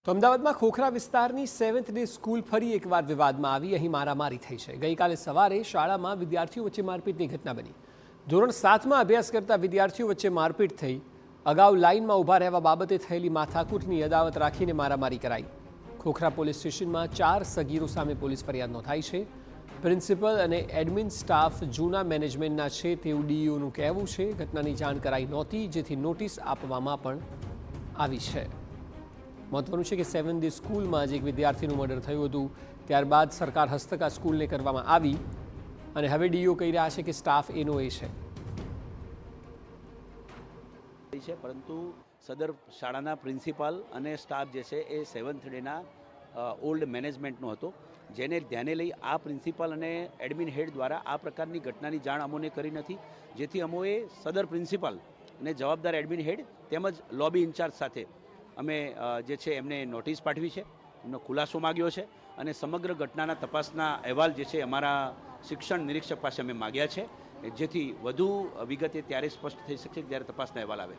તો અમદાવાદમાં ખોખરા વિસ્તારની 7th ડે સ્કૂલ ફરી એકવાર વિવાદમાં આવી. અહીં મારામારી થઈ છે. ગઈકાલે સવારે શાળામાં વિદ્યાર્થીઓ વચ્ચે મારપીટની ઘટના બની. ધોરણ 7માં અભ્યાસ કરતા વિદ્યાર્થીઓ વચ્ચે મારપીટ થઈ. અગાઉ લાઇનમાં ઊભા રહેવા બાબતે થયેલી માથાકૂટની અદાવત રાખીને મારામારી કરાઈ. ખોખરા પોલીસ સ્ટેશનમાં 4 સગીરો સામે પોલીસ ફરિયાદ નોંધાઈ છે. પ્રિન્સિપલ અને એડમિન સ્ટાફ જૂના મેનેજમેન્ટના છે તેવું ડીઈઓનું કહેવું છે. ઘટનાની જાણ કરાઈ નહોતી, જેથી નોટિસ આપવામાં પણ આવી છે. મહત્વનું છે કે 7th ડે સ્કૂલમાં જ એક વિદ્યાર્થીનું મર્ડર થયું હતું. ત્યારબાદ સરકાર હસ્તક આ સ્કૂલને કરવામાં આવી અને હવે ડીઈઓ કહી રહ્યા છે કે સ્ટાફ એનો એ છે. પરંતુ સદર શાળાના પ્રિન્સિપાલ અને સ્ટાફ જે છે એ 7th ડેના ઓલ્ડ મેનેજમેન્ટનો હતો, જેને ધ્યાને લઈ આ પ્રિન્સિપાલ અને એડમિન હેડ દ્વારા આ પ્રકારની ઘટનાની જાણ અમોને કરી નથી, જેથી અમોએ સદર પ્રિન્સિપાલ અને જવાબદાર એડમિન હેડ તેમજ લોબી ઇન્ચાર્જ સાથે અમે જે છે એમને નોટિસ પાઠવી છે, એમનો ખુલાસો માગ્યો છે અને સમગ્ર ઘટનાના તપાસના અહેવાલ જે છે અમારા શિક્ષણ નિરીક્ષક પાસે અમે માગ્યા છે, જેથી વધુ વિગતે ત્યારે સ્પષ્ટ થઈ શકશે જ્યારે તપાસના અહેવાલ આવે.